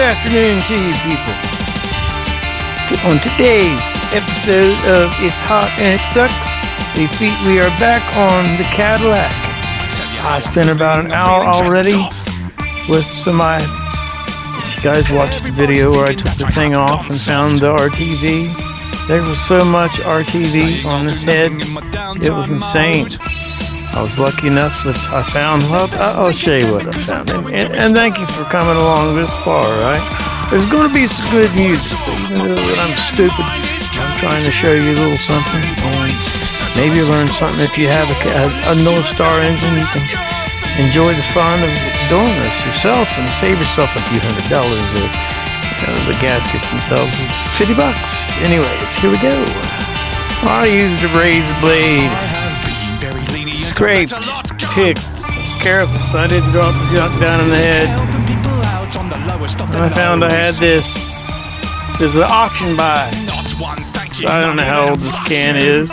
afternoon to you people. On today's episode of It's Hot and It Sucks, we are back on the Cadillac. I spent about an hour already with if you guys watched the video where I took the thing off and found the RTV. There was so much RTV on this head, it was insane. I was lucky enough that I found, I'll show you what I found. And thank you for coming along this far, right? There's going to be some good music, so even though I'm stupid, I'm trying to show you a little something. And maybe learn something. If you have a North Star engine, you can enjoy the fun of doing this yourself and save yourself a few $100. The gaskets themselves is $50. Anyways, here we go. I used a razor blade. Scraped, picked. I was careful so I didn't drop the junk down in the head. And I found I had this. This is an auction buy. So I don't know how old this can is.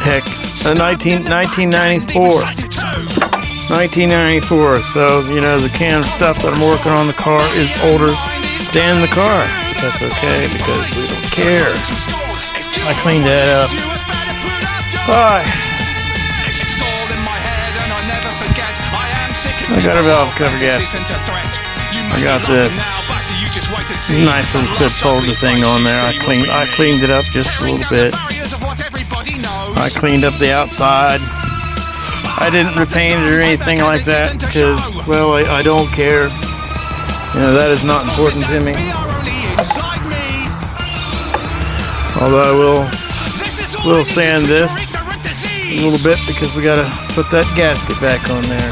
Heck, 1994. 1994. So, the can of stuff that I'm working on the car is older than the car. But that's okay because we don't care. I cleaned that up. Bye. I got a valve cover gasket. I got this. These nice little clips hold the thing on there. I cleaned it up just a little bit. I cleaned up the outside. I didn't repaint it or anything like that because, well, I don't care. That is not important to me. Although I will sand this a little bit because we gotta put that gasket back on there.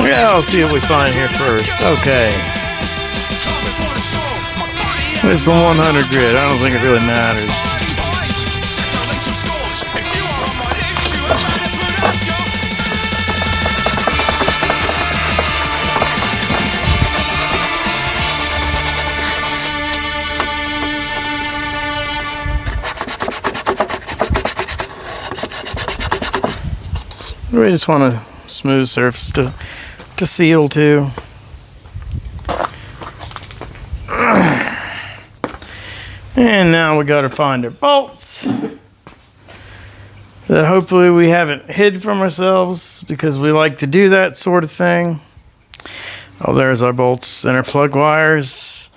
Yeah, I'll see what we find here first. Okay. This is a 100 grit. I don't think it really matters. We just want a smooth surface to seal to. And now we got to find our bolts that hopefully we haven't hid from ourselves because we like to do that sort of thing. Oh, there's our bolts and our plug wires.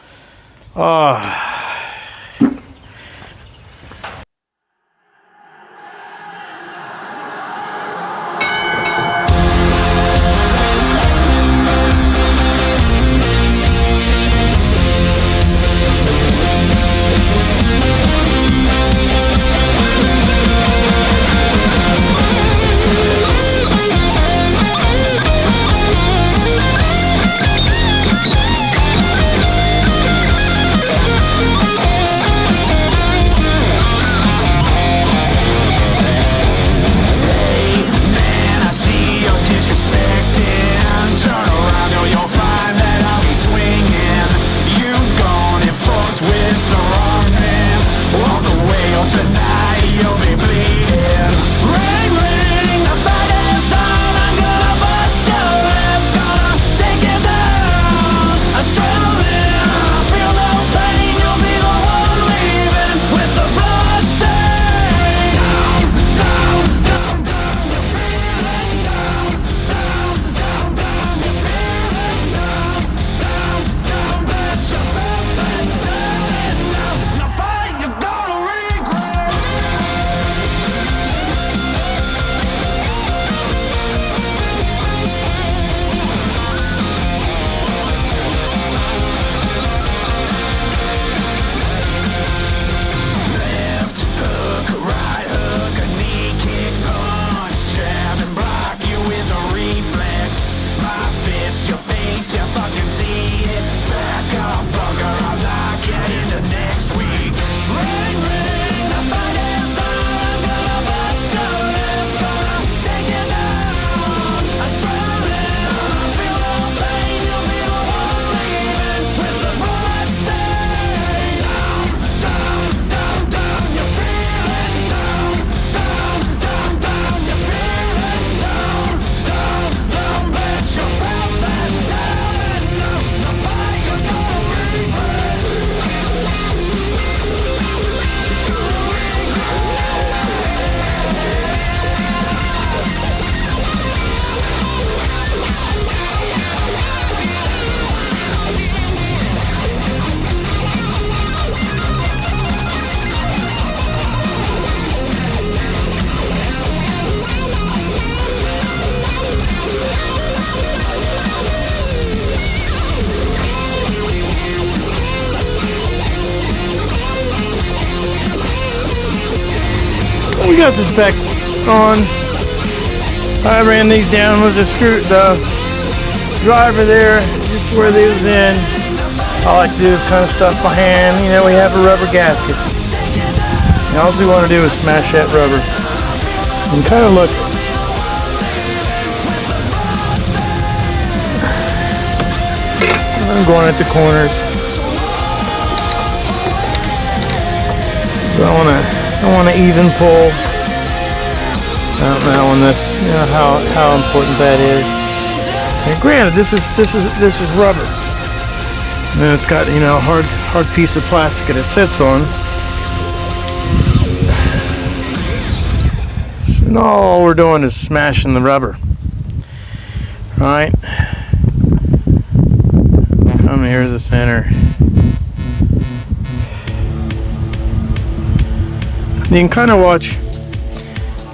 got this back on. I ran these down with the driver there, just where they was in. All I like to do is kind of stuff my hand. You know, we have a rubber gasket. And all we want to do is smash that rubber and kind of look. I'm going at the corners. So I want to even pull. I don't know on this, you know how important that is. And granted, this is rubber. And it's got, you know, a hard piece of plastic that it sits on. So now all we're doing is smashing the rubber. Right? Come here to the center. You can kind of watch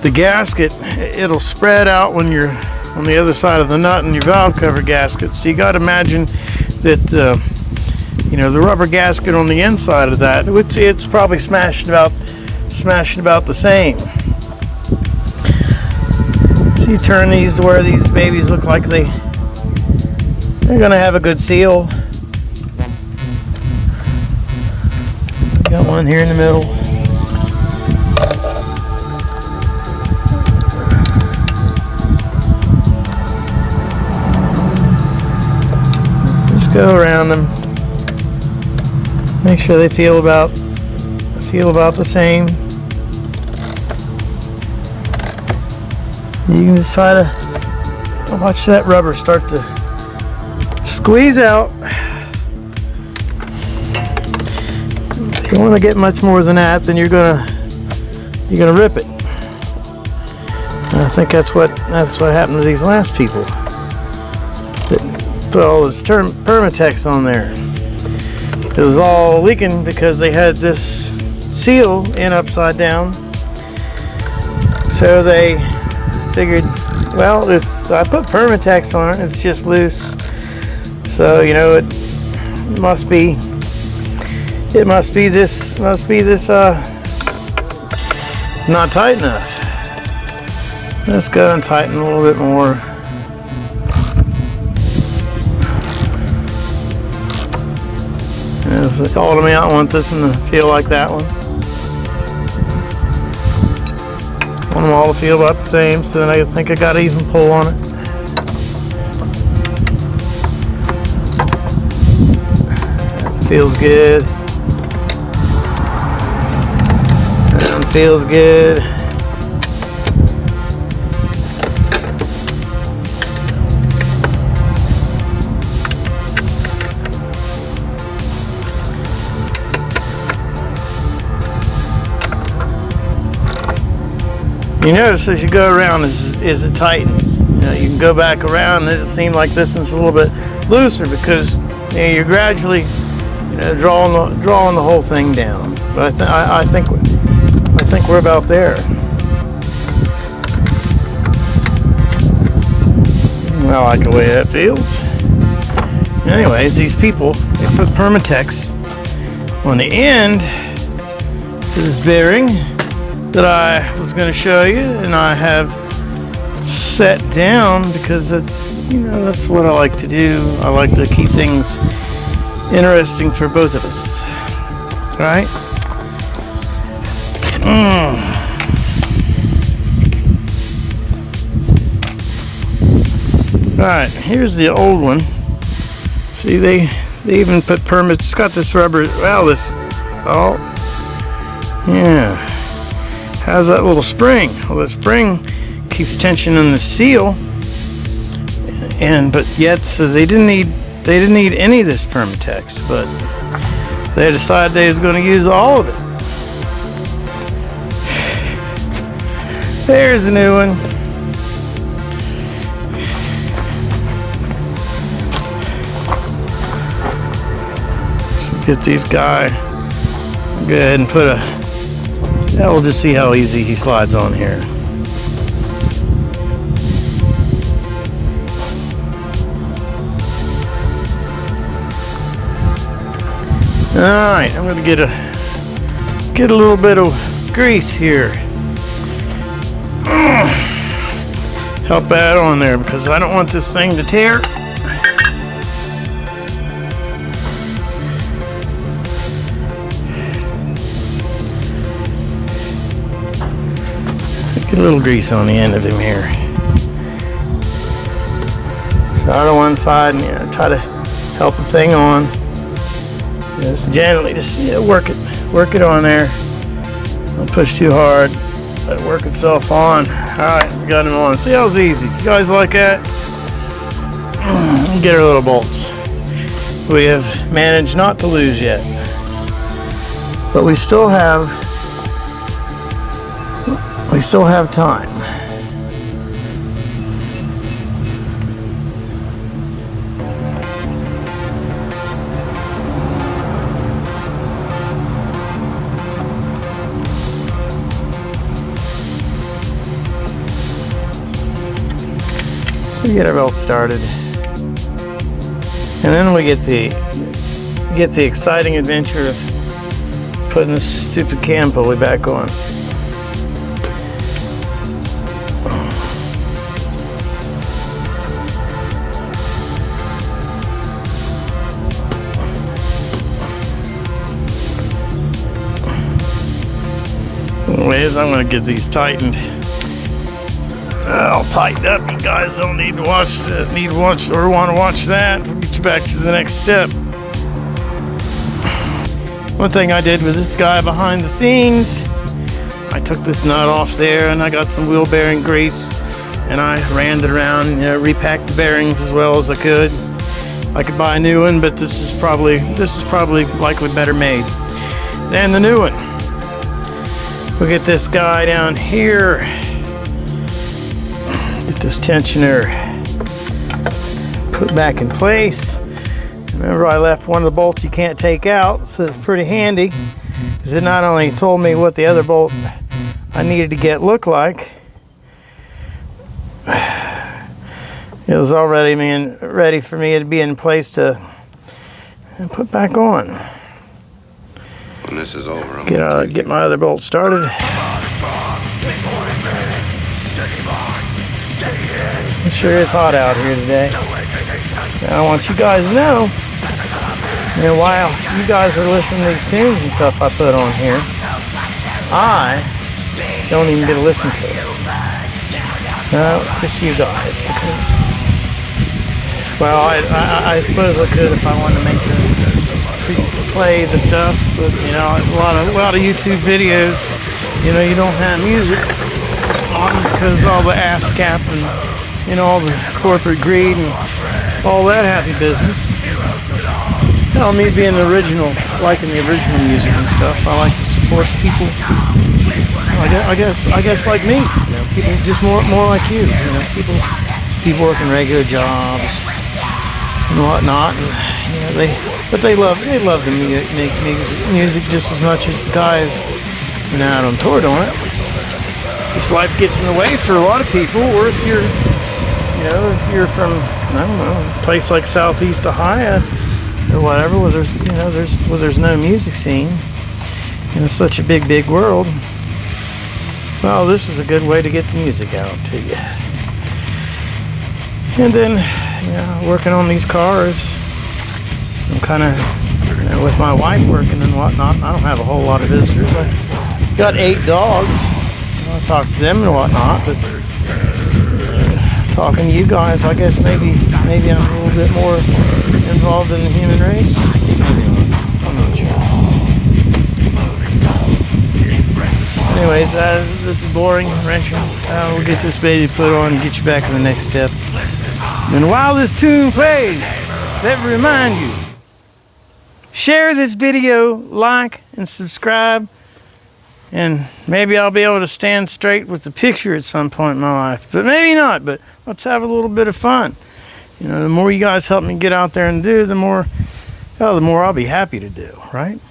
the gasket. It'll spread out when you're on the other side of the nut in your valve cover gasket. So you got to imagine that you know, the rubber gasket on the inside of that, it's probably smashing about the same. So you turn these to where these babies look like they're gonna have a good seal. Got one here in the middle. Just go around them. Make sure they feel about the same. You can just try to watch that rubber start to squeeze out. If you want to get much more than that, then you're gonna rip it. And I think that's what happened to these last people that put all this Permatex on there. It was all leaking because they had this seal in upside down. So they figured, well, I put Permatex on it, it's just loose. So, you know, it must be this not tight enough. Let's go and tighten a little bit more. Ultimately, I want this one to feel like that one. I want them all to feel about the same, so then I think I got an even pull on it. That feels good. That one feels good. You notice as you go around as it tightens. You know, you can go back around and it'll seem like this one's a little bit looser because, you know, you're gradually, you know, drawing the whole thing down. But I think we're about there. I like the way that feels. Anyways, these people, they put Permatex on the end of this bearing that I was going to show you, and I have set down because that's what I like to do. I like to keep things interesting for both of us, right? Alright, here's the old one. See, they even put Permit. It's got this rubber, yeah, has that little spring. Well, the spring keeps tension in the seal, but yet, so they didn't need any of this Permatex, but they decided they was going to use all of it. There's the new one. So get these guys. Go ahead and put we'll just see how easy he slides on here. Alright, I'm going to get a little bit of grease here. help that on there because I don't want this thing to tear. Get a little grease on the end of him here. Start on one side and try to help the thing on. Just gently, just work it on there. Don't push too hard. Let it work itself on. Alright, we got him on. See how it's easy. You guys like that? Get our little bolts. We have managed not to lose yet. But we still have time. So we get our belt started, and then we get the exciting adventure of putting this stupid cam pulley back on. Anyways, I'm going to get these tightened. I'll tighten up. You guys don't need to watch that. Or want to watch that. We'll get you back to the next step. One thing I did with this guy behind the scenes, I took this nut off there and I got some wheel bearing grease and I ran it around, repacked the bearings as well as I could. I could buy a new one, but this is probably likely better made than the new one. We'll get this guy down here. Get this tensioner put back in place. Remember, I left one of the bolts you can't take out, so it's pretty handy because it not only told me what the other bolt I needed to get look like, it was already ready for me to be in place to put back on. When this is over, Get my other bolt started. It sure is hot out here today. Now, I want you guys to know, while you guys are listening to these tunes and stuff I put on here, I don't even get to listen to it. No, just you guys, because, well, I suppose I could if I wanted to make play the stuff, but a lot of YouTube videos, you don't have music on because all the ASCAP and all the corporate greed and all that happy business. Hell, me being the original, liking the original music and stuff, I like to support people. I guess like me, people just more like you, people working regular jobs and whatnot, and they love to make music just as much as the guys out on tour doing it. This life gets in the way for a lot of people, or if you're from, I don't know, a place like Southeast Ohio or whatever, where there's no music scene, and it's such a big world. Well, this is a good way to get the music out to you. And then, working on these cars, I'm kind of, with my wife working and whatnot, I don't have a whole lot of visitors. I got 8 dogs. I talk to them and whatnot, but talking to you guys, I guess maybe I'm a little bit more involved in the human race. I'm not sure. Anyways, this is boring, wrenching. We'll get this baby put on and get you back to the next step. And while this tune plays, let me remind you, share this video, like, and subscribe. And maybe I'll be able to stand straight with the picture at some point in my life. But maybe not, but let's have a little bit of fun. The more you guys help me get out there and do, the more I'll be happy to do, right?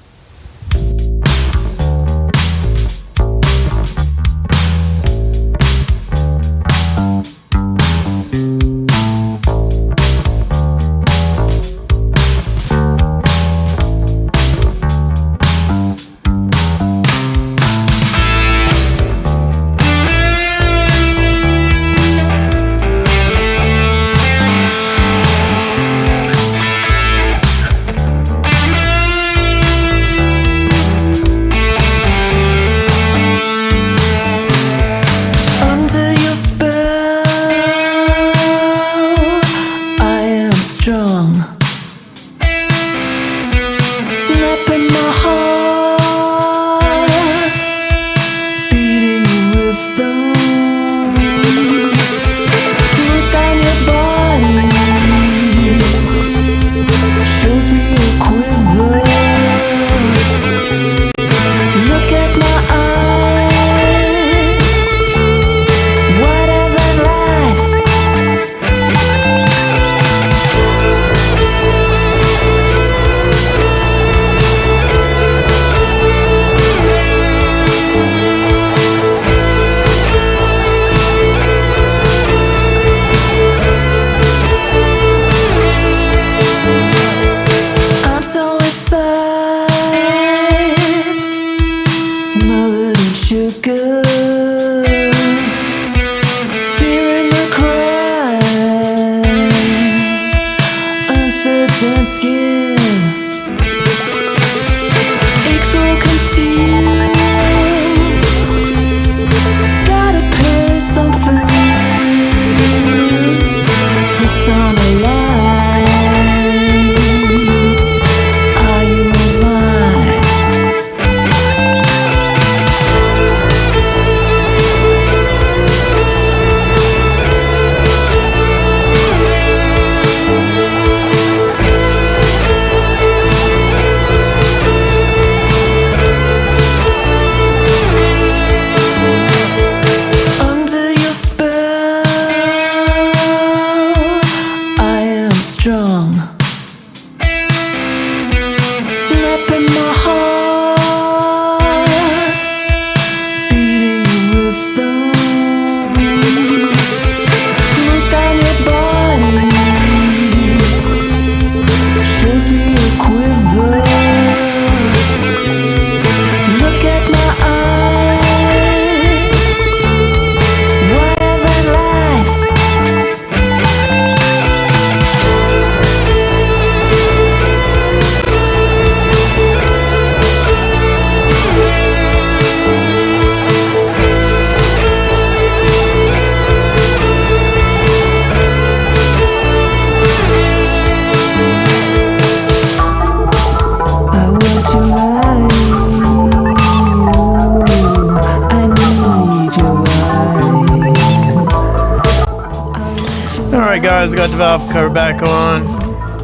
Alright guys, I got the valve cover back on.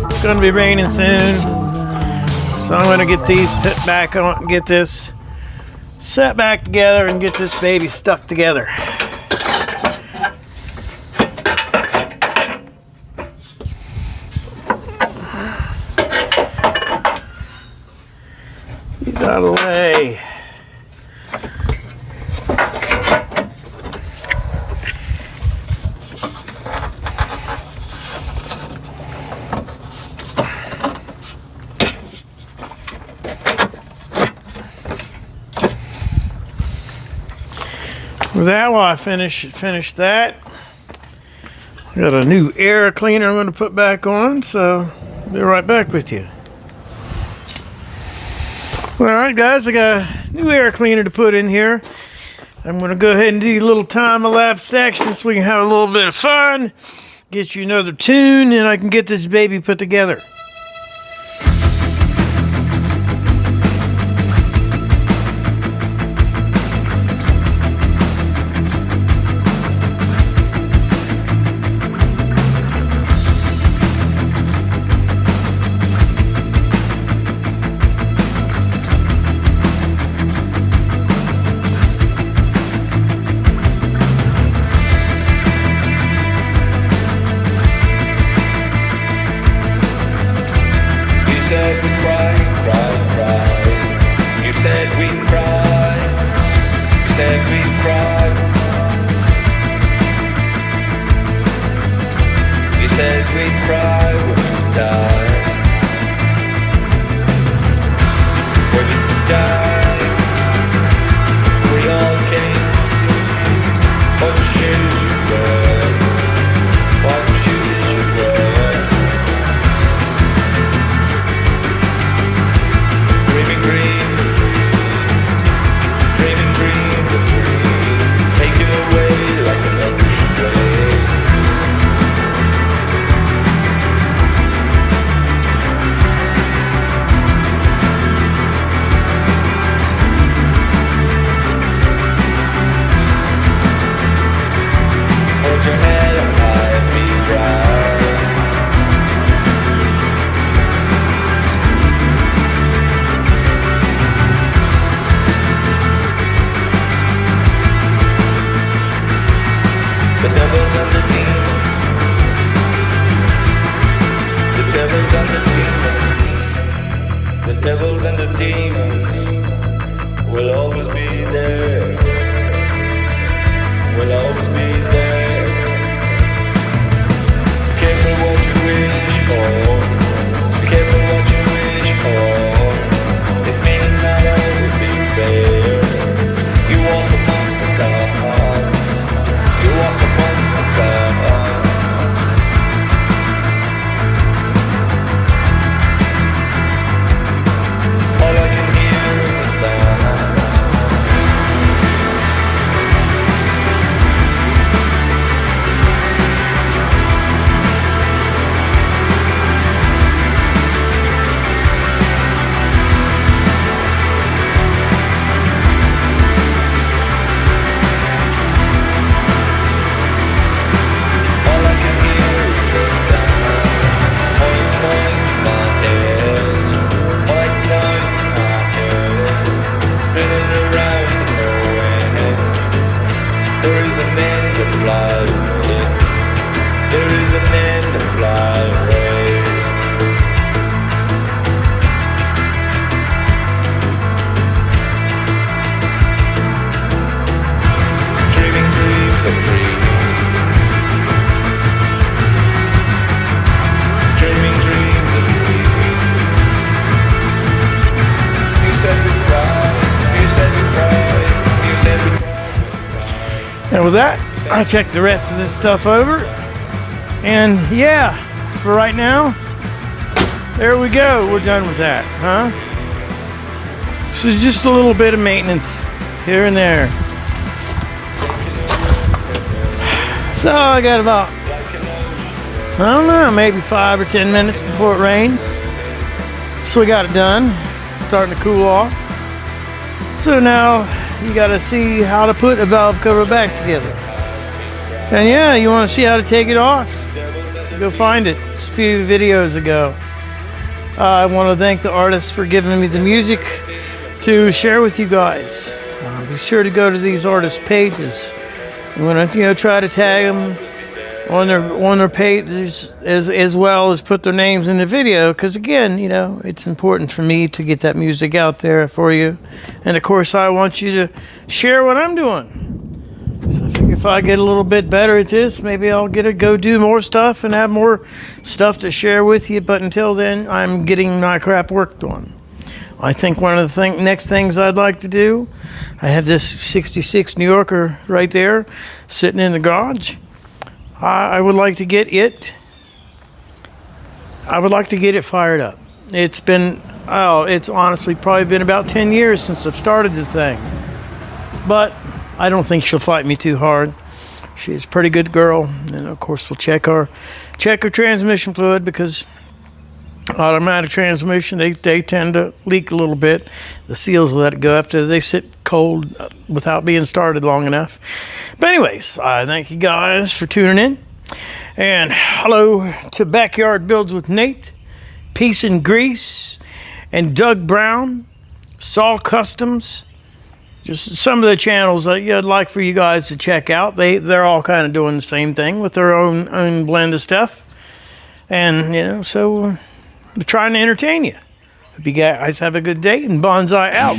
It's going to be raining soon, so I'm going to get these put back on, get this set back together and get this baby stuck together. These out of the way. With that, while I finish that, I got a new air cleaner I'm going to put back on, so I'll be right back with you. Alright guys, I got a new air cleaner to put in here. I'm going to go ahead and do a little time-elapsed action so we can have a little bit of fun, get you another tune, and I can get this baby put together. You said we'd cry, cry, cry. You said we'd cry. You said we'd cry. You said we'd cry when we die. When we die, we all came to see what shoes you wear, what shoes you wear. Dreams of dreams, dreaming dreams of dreams, taken away like an ocean wave. Hold your head up high and be proud. The devils and the demons, the devils and the demons, the devils and the demons will always be there, will always be there. Careful what you wish for, careful what you wish for, it may not always be fair. You walk amongst the gods, you walk amongst the gods. All I can hear is a sound. There is an end and fly away. There is an end and fly away. Dreaming dreams of dreams. Dreaming dreams of dreams. You said we cry. You said we cry. You said we cry. And with that, I checked the rest of this stuff over. And yeah, for right now, there we go. We're done with that, huh? So just a little bit of maintenance here and there. So I got about, I don't know, maybe 5 or 10 minutes before it rains. So we got it done. It's starting to cool off. So now you got to see how to put a valve cover back together. And yeah, you want to see how to take it off? Go find it. It's a few videos ago. I want to thank the artists for giving me the music to share with you guys. Be sure to go to these artists' pages. I'm gonna, try to tag them on their pages as well as put their names in the video. Because again, it's important for me to get that music out there for you. And of course, I want you to share what I'm doing. So I figure if I get a little bit better at this, maybe I'll go do more stuff and have more stuff to share with you. But until then, I'm getting my crap worked on. I think one of the next things I'd like to do, I have this 66 New Yorker right there sitting in the garage. I would like to get it. I would like to get it fired up. It's honestly probably been about 10 years since I've started the thing. But I don't think she'll fight me too hard. She's a pretty good girl. And of course we'll check her transmission fluid, because automatic transmission, they tend to leak a little bit. The seals let it go after they sit cold without being started long enough. But anyways, I thank you guys for tuning in. And hello to Backyard Builds with Nate, Peace and Grease, and Doug Brown, Saul Customs. Just some of the channels that I'd like for you guys to check out. They're all kind of doing the same thing with their own blend of stuff. And, so we're trying to entertain you. Hope you guys have a good day, and Bonsai out.